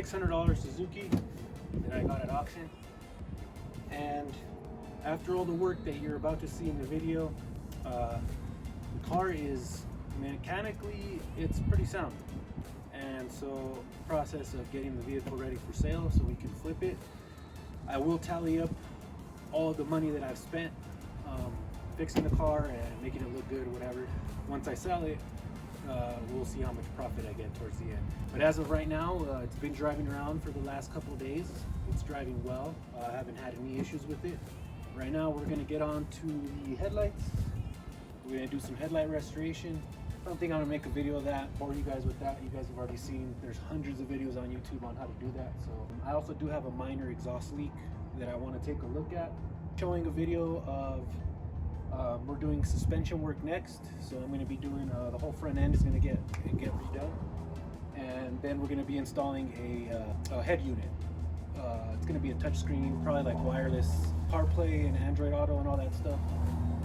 $600 Suzuki that I got at auction. And after all the work that you're about to see in the video, the car is mechanically, it's pretty sound. And so, process of getting the vehicle ready for sale so we can flip it. I will tally up all the money that I've spent fixing the car and making it look good or whatever. Once I sell it, we'll see how much profit I get towards the end. But as of right now, it's been driving around for the last couple of days. It's driving well. I haven't had any issues with it. Right now we're gonna get on to the headlights. We're gonna do some headlight restoration. I don't think I'm gonna make a video of that, bore you guys with that. You guys have already seen, there's hundreds of videos on YouTube on how to do that. So I also do have a minor exhaust leak that I wanna take a look at. Showing a video of, we're doing suspension work next. So I'm gonna be doing, the whole front end is gonna get redone. And then we're gonna be installing a head unit. It's gonna be a touchscreen, probably like wireless CarPlay and Android Auto and all that stuff.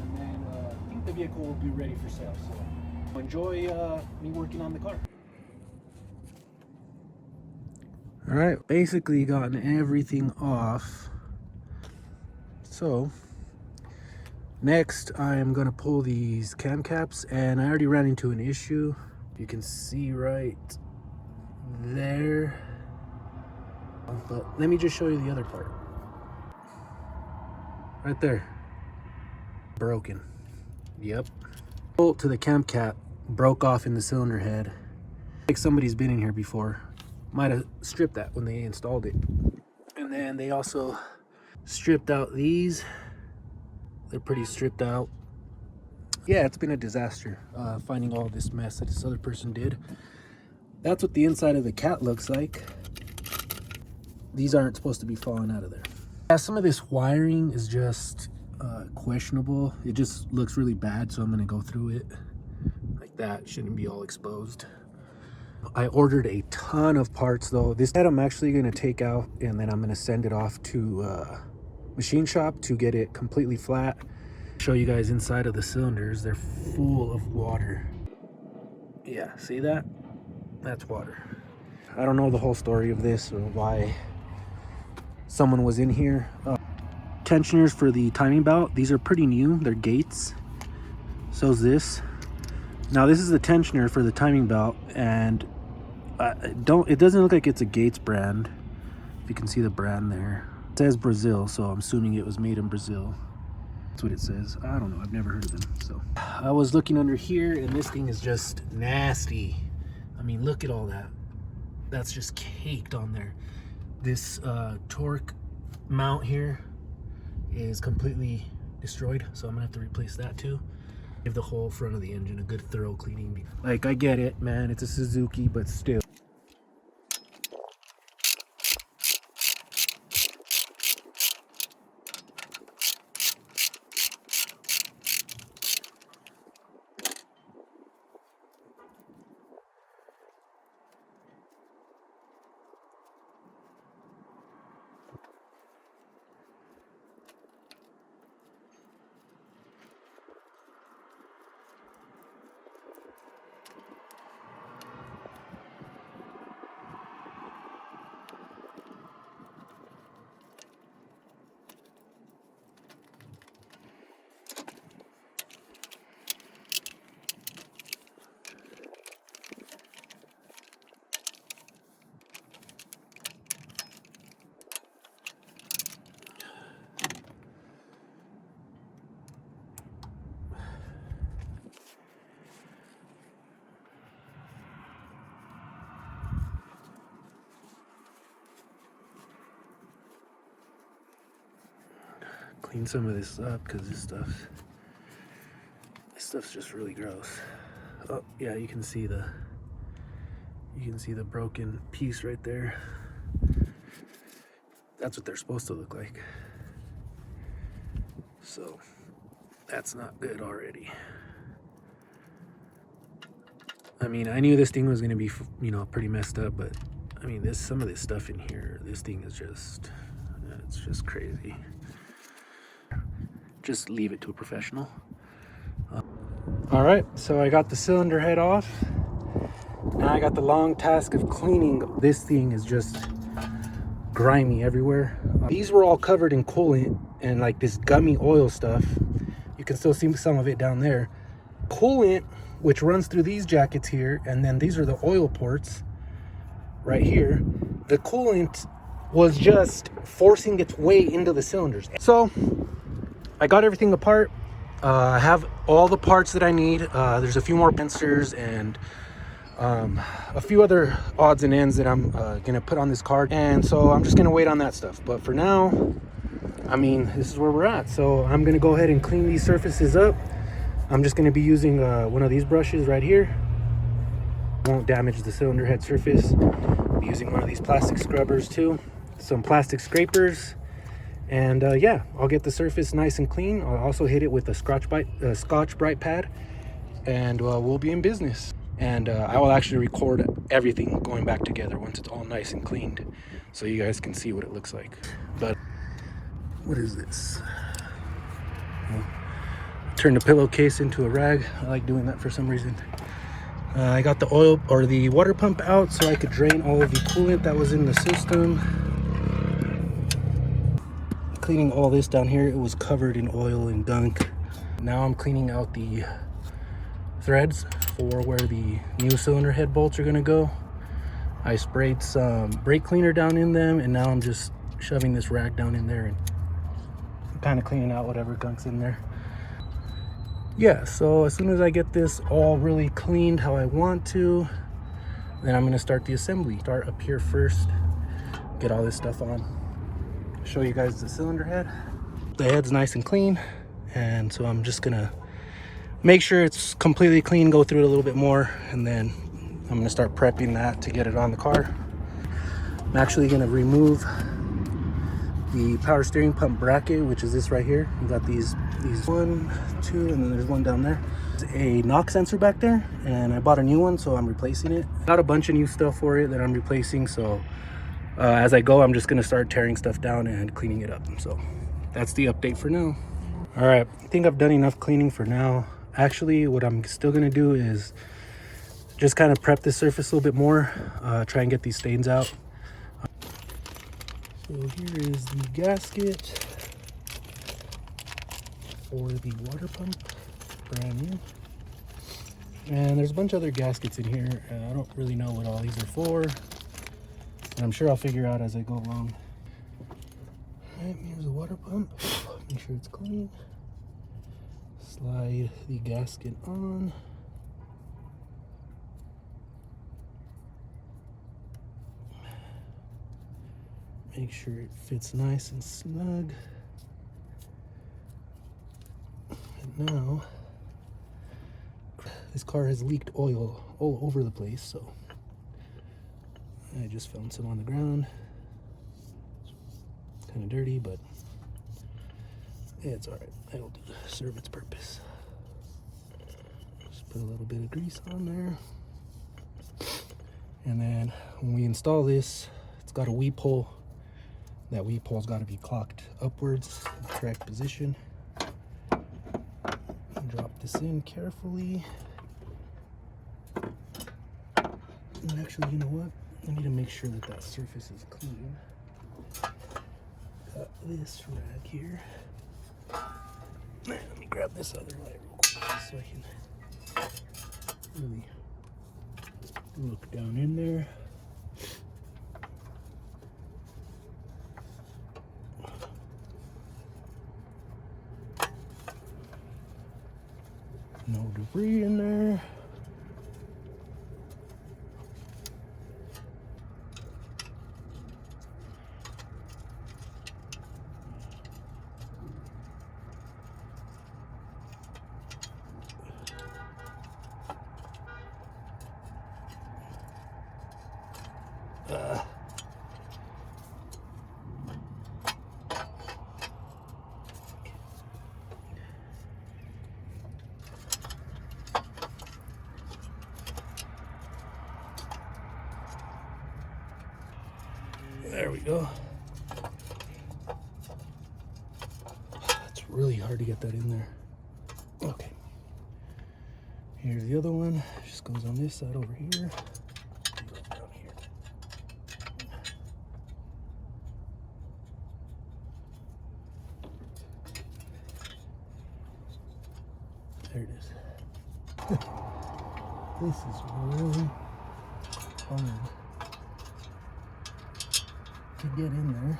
And then I think the vehicle will be ready for sale. So enjoy me working on the car. All right, basically gotten everything off. So next I am gonna pull these cam caps, and I already ran into an issue. You can see right there. But let me just show you the other part. Right there. Broken. Yep. Bolt to the cam cap broke off in the cylinder head. Like somebody's been in here before. Might have stripped that when they installed it. And then they also stripped out these. They're pretty stripped out. Yeah, it's been a disaster finding all this mess that this other person did. That's what the inside of the cat looks like. These aren't supposed to be falling out of there. Yeah, some of this wiring is just questionable. It just looks really bad, so I'm gonna go through it like that. Shouldn't be all exposed. I ordered a ton of parts though. This head I'm actually gonna take out, and then I'm gonna send it off to machine shop to get it completely flat. Show you guys inside of the cylinders. They're full of water. Yeah, see that? That's water. I don't know the whole story of this or why someone was in here. Tensioners for the timing belt. These are pretty new. They're Gates. So's this. Now this is the tensioner for the timing belt, and it doesn't look like it's a Gates brand. If you can see the brand there. It says Brazil, so I'm assuming it was made in Brazil. That's what it says. I don't know. I've never heard of them. So I was looking under here, and this thing is just nasty. I mean, look at all that. That's just caked on there. This torque mount here is completely destroyed, so I'm gonna have to replace that too. Give the whole front of the engine a good thorough cleaning. Like, I get it, man, it's a Suzuki, but still. Clean some of this up because this stuff's just really gross. Oh yeah, you can see the broken piece right there. That's what they're supposed to look like. So that's not good already. I mean, I knew this thing was gonna be, you know, pretty messed up, but I mean, some of this stuff in here, this thing is just, it's just crazy. Just leave it to a professional. All right, so I got the cylinder head off. Now I got the long task of cleaning. This thing is just grimy everywhere. These were all covered in coolant and like this gummy oil stuff. You can still see some of it down there. Coolant, which runs through these jackets here, and then these are the oil ports right here. The coolant was just forcing its way into the cylinders. So I got everything apart. I have all the parts that I need. There's a few more sensors and a few other odds and ends that I'm gonna put on this card, and so I'm just gonna wait on that stuff. But for now, I mean, this is where we're at. So I'm gonna go ahead and clean these surfaces up. I'm just gonna be using one of these brushes right here. Won't damage the cylinder head surface. I'll be using one of these plastic scrubbers too, some plastic scrapers, and yeah, I'll get the surface nice and clean. I'll also hit it with a Scotch Brite pad, and we'll be in business. And I will actually record everything going back together once it's all nice and cleaned, so you guys can see what it looks like. But what is this? Well, turn the pillowcase into a rag. I like doing that for some reason. I got the oil or the water pump out so I could drain all of the coolant that was in the system. Cleaning all this down here, it was covered in oil and gunk. Now I'm cleaning out the threads for where the new cylinder head bolts are gonna go. I sprayed some brake cleaner down in them, and now I'm just shoving this rag down in there and kind of cleaning out whatever gunk's in there. Yeah, so as soon as I get this all really cleaned how I want to, then I'm gonna start the assembly. Start up here first, get all this stuff on, show you guys the cylinder head. The head's nice and clean, and so I'm just gonna make sure it's completely clean, go through it a little bit more, and then I'm gonna start prepping that to get it on the car. I'm actually gonna remove the power steering pump bracket, which is this right here. We got these 1, 2, and then there's one down there. There's a knock sensor back there, and I bought a new one, so I'm replacing it. Got a bunch of new stuff for it that I'm replacing, so as I go, I'm just gonna start tearing stuff down and cleaning it up. So that's the update for now. All right, I think I've done enough cleaning for now. Actually, what I'm still gonna do is just kind of prep this surface a little bit more, try and get these stains out. So here is the gasket for the water pump, brand new. And there's a bunch of other gaskets in here. I don't really know what all these are for, and I'm sure I'll figure out as I go along. All right, here's the water pump. Make sure it's clean. Slide the gasket on. Make sure it fits nice and snug. And now, this car has leaked oil all over the place, so I just found some on the ground. Kind of dirty, but it's all right. It'll serve its purpose. Just put a little bit of grease on there. And then when we install this, it's got a weep hole. That weep hole's got to be cocked upwards in the correct position. Drop this in carefully. And actually, you know what? I need to make sure that that surface is clean. Got this rag here. Let me grab this other light real quick so I can really look down in there. No debris in there. There we go. It's really hard to get that in there. Okay. Here's the other one. Just goes on this side over here. There it is. This is really hard to get in there.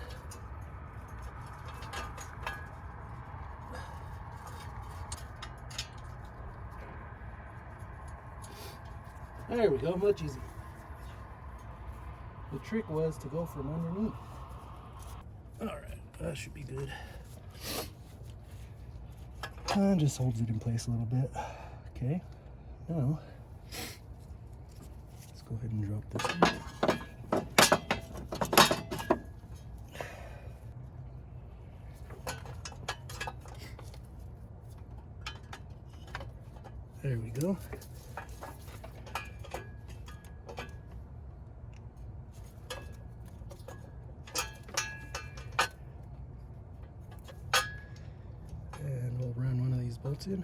There we go, much easier. The trick was to go from underneath. Alright, that should be good. And just holds it in place a little bit. Okay, now let's go ahead and drop this in. There we go. And we'll run one of these bolts in.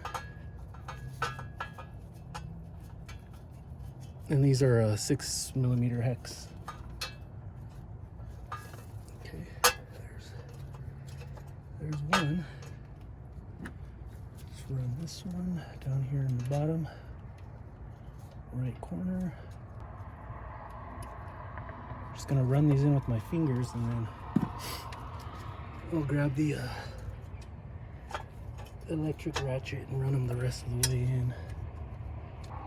And these are 6mm hex. Okay, there's one. Let's run this one down here in the bottom right corner. Just gonna run these in with my fingers, and then I'll grab the electric ratchet and run them the rest of the way in.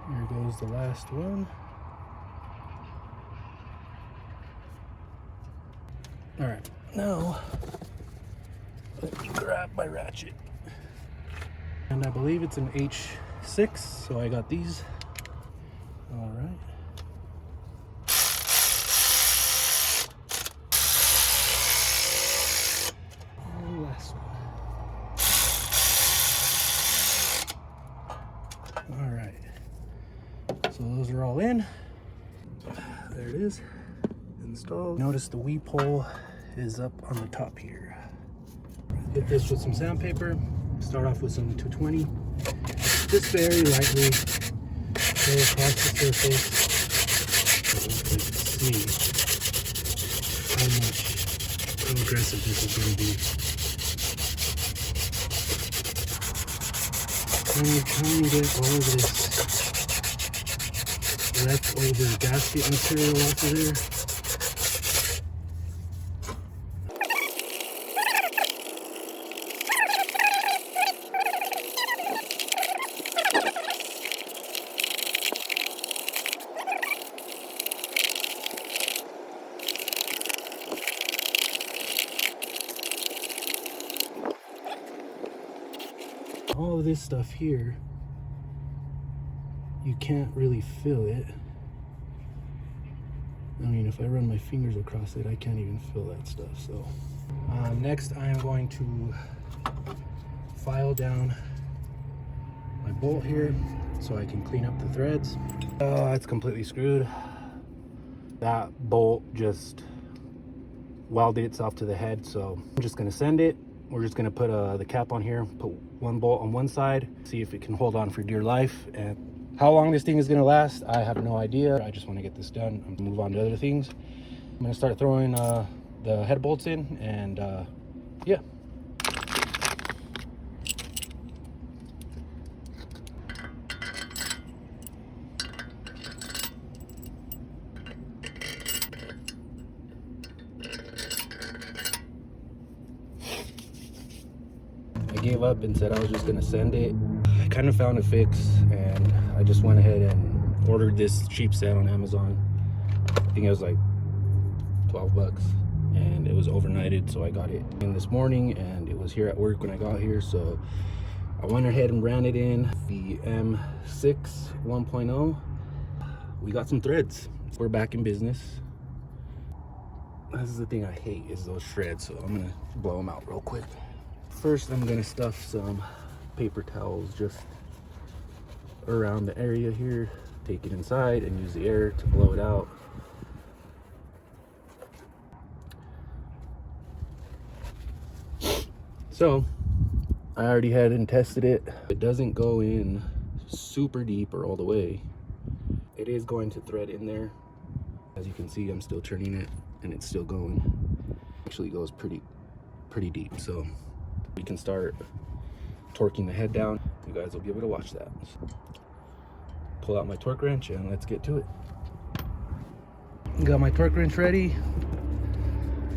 Here goes the last one. All right, now let me grab my ratchet. And I believe it's an H6, so I got these. All right. And last one. All right. So those are all in. There it is, installed. Notice the weep hole is up on the top here. Hit this with some sandpaper. Start off with some 220. Just very lightly go across the surface. So you can see how aggressive this is going to be. And we're trying to get all of this leftover gasket material off of there. All of this stuff here, you can't really feel it. I mean, if I run my fingers across it, I can't even feel that stuff. So next I am going to file down my bolt here so I can clean up the threads. It's completely screwed. That bolt just welded itself to the head, so I'm just gonna send it. We're just gonna put the cap on here, put one bolt on one side, see if it can hold on for dear life. And how long this thing is gonna last, I have no idea. I just wanna get this done. I'm gonna move on to other things. I'm gonna start throwing the head bolts in, and yeah. I gave up and said I was just gonna send it. I kind of found a fix, and I just went ahead and ordered this cheap set on Amazon. I think it was like 12 bucks, and it was overnighted, so I got it in this morning, and it was here at work when I got here. So I went ahead and ran it in the M6 1.0. We got some threads. We're back in business. This is the thing I hate, is those shreds, so I'm gonna blow them out real quick. First, I'm gonna stuff some paper towels just around the area here. Take it inside and use the air to blow it out. So I already had and tested it. It doesn't go in super deep or all the way. It is going to thread in there. As you can see, I'm still turning it and it's still going. Actually goes pretty deep, so we can start torquing the head down. You guys will be able to watch that. Pull out my torque wrench and let's get to it. Got my torque wrench ready.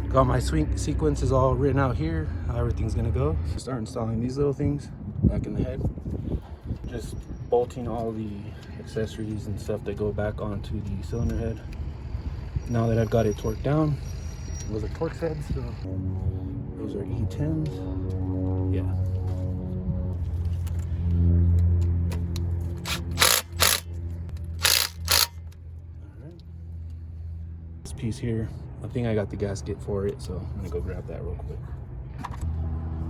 Got my swing sequences all written out here, how everything's gonna go. So start installing these little things back in the head. Just bolting all the accessories and stuff that go back onto the cylinder head. Now that I've got it torqued down, those are torque heads, so those are E10s. Yeah. Alright. This piece here, I think I got the gasket for it, so I'm gonna go grab that real quick.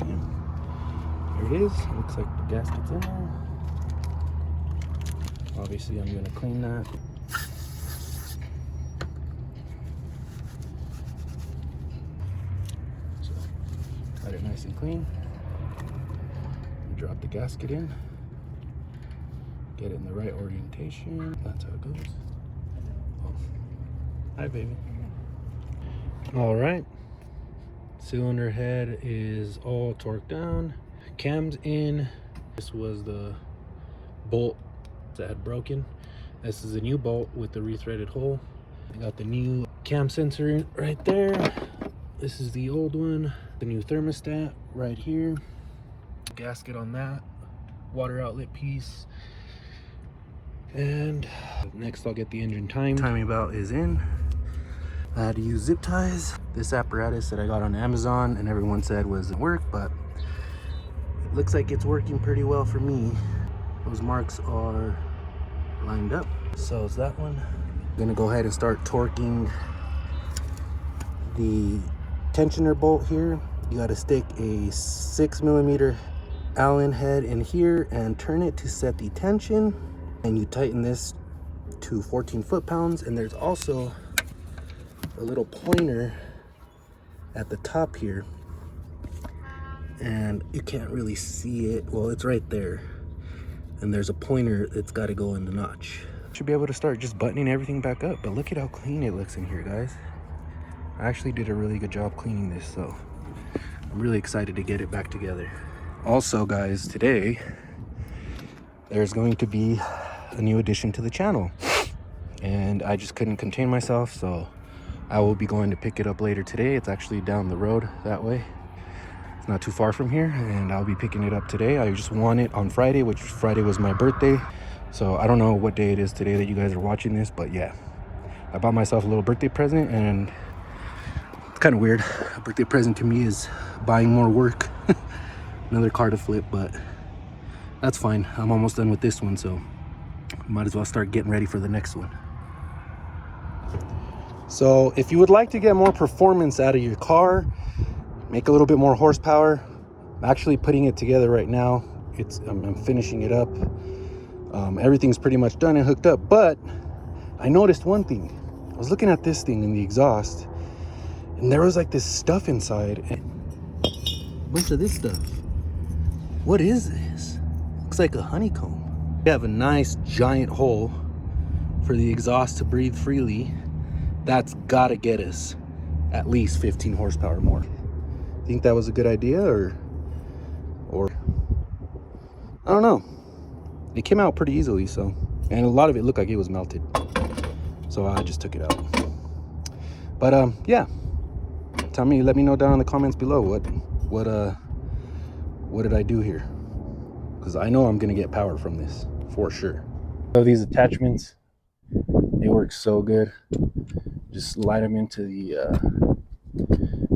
Yeah. Here it is. Looks like the gasket's in there. Obviously, I'm gonna clean that. So, got it nice and clean. Drop the gasket in. Get it in the right orientation. That's how it goes. Oh. Hi, baby. All right. Cylinder head is all torqued down. Cam's in. This was the bolt that had broken. This is a new bolt with the rethreaded hole. I got the new cam sensor right there. This is the old one. The new thermostat right here. Gasket on that. Water outlet piece. And next I'll get the engine timing belt is in. I had to use zip ties. This apparatus that I got on Amazon and everyone said wasn't work, but it looks like it's working pretty well for me. Those marks are lined up. So is that one. I'm gonna go ahead and start torquing the tensioner bolt here. You gotta stick a 6mm Allen head in here and turn it to set the tension. And you tighten this to 14 foot-pounds. And there's also a little pointer at the top here. And you can't really see it. Well, it's right there. And there's a pointer that's got to go in the notch. Should be able to start just buttoning everything back up. But look at how clean it looks in here, guys. I actually did a really good job cleaning this, so I'm really excited to get it back together. Also, guys, today there's going to be a new addition to the channel, and I just couldn't contain myself, so I will be going to pick it up later today. It's actually down the road that way. It's not too far from here, and I'll be picking it up today. I just won it on Friday, which Friday was my birthday. So I don't know what day it is today that you guys are watching this, but yeah, I bought myself a little birthday present, and it's kind of weird. A birthday present to me is buying more work. Another car to flip, but that's fine. I'm almost done with this one, so might as well start getting ready for the next one. So if you would like to get more performance out of your car, make a little bit more horsepower, I'm actually putting it together right now. I'm finishing it up. Everything's pretty much done and hooked up, but I noticed one thing. I was looking at this thing in the exhaust, and there was like this stuff inside, and a bunch of this stuff. What is this? Looks like a honeycomb. We have a nice giant hole for the exhaust to breathe freely. That's gotta get us at least 15 horsepower more. Think that was a good idea, or I don't know. It came out pretty easily, so, and a lot of it looked like it was melted, so I just took it out. But yeah, let me know down in the comments below what did I do here, because I know I'm gonna get power from this for sure. So these attachments, they work so good. Just slide them into the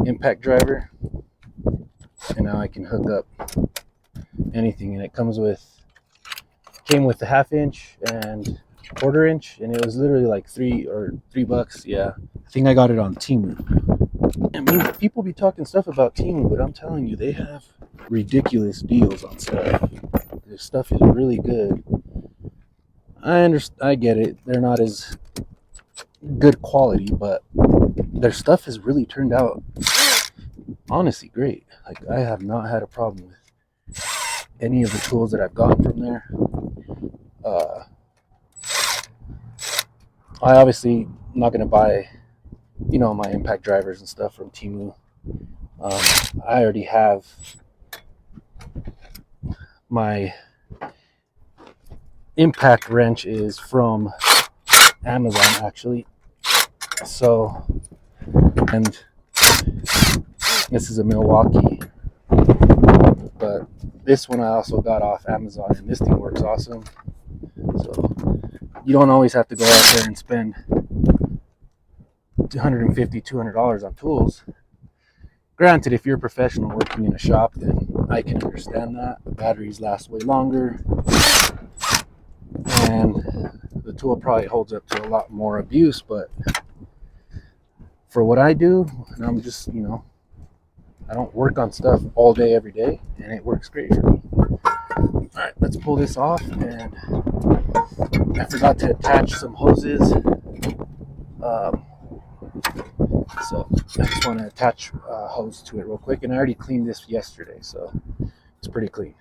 impact driver, and now I can hook up anything. And it came with a 1/2 inch and 1/4 inch, and it was literally like $3. Yeah, I think I got it on Temu. I mean, people be talking stuff about Temu, but I'm telling you, they have ridiculous deals on stuff. This stuff is really good. I get it. They're not as good quality, but their stuff has really turned out honestly great. Like, I have not had a problem with any of the tools that I've gotten from there. I obviously not going to buy, my impact drivers and stuff from Temu. I already have My impact wrench is from Amazon, actually. So, and this is a Milwaukee, but this one I also got off Amazon, and this thing works awesome. So you don't always have to go out there and spend $150, $200 on tools. Granted, if you're a professional working in a shop, then I can understand that. The batteries last way longer, and the tool probably holds up to a lot more abuse. But for what I do, and I'm just, I don't work on stuff all day, every day, and it works great for me. All right, let's pull this off. And I forgot to attach some hoses. So I just want to attach a hose to it real quick. And I already cleaned this yesterday, so it's pretty clean.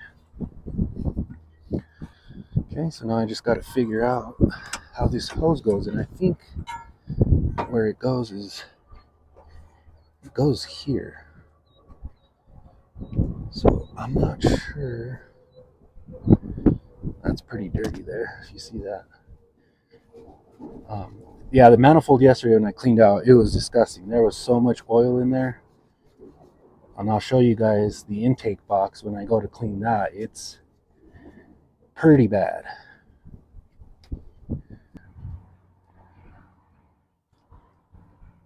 Okay, so now I just got to figure out how this hose goes. And I think where it goes is, it goes here. So I'm not sure. That's pretty dirty there, if you see that. Yeah, the manifold yesterday when I cleaned out, it was disgusting. There was so much oil in there. And I'll show you guys the intake box when I go to clean that. It's pretty bad.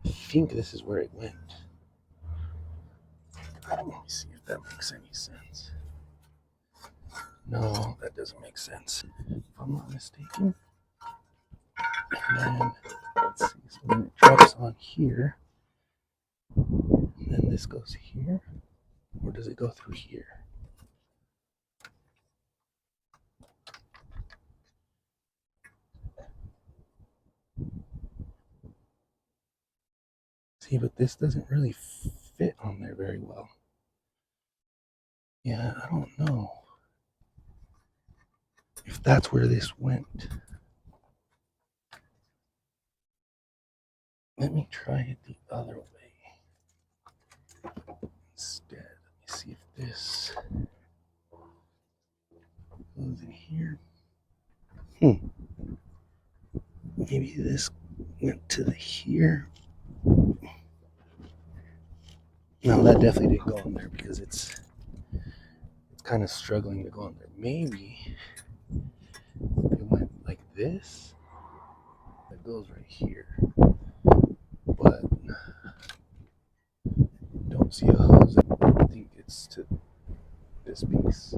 I think this is where it went. Let me see if that makes any sense. No, that doesn't make sense, if I'm not mistaken. And then, let's see, so then it drops on here. And then this goes here. Or does it go through here? See, but this doesn't really fit on there very well. Yeah, I don't know if that's where this went. Let me try it the other way instead. Let me see if this goes in here. Maybe this went to the here. No, that definitely didn't go in there because it's kind of struggling to go in there. Maybe it went like this. It goes right here, but don't see a hose. I think it's to this piece.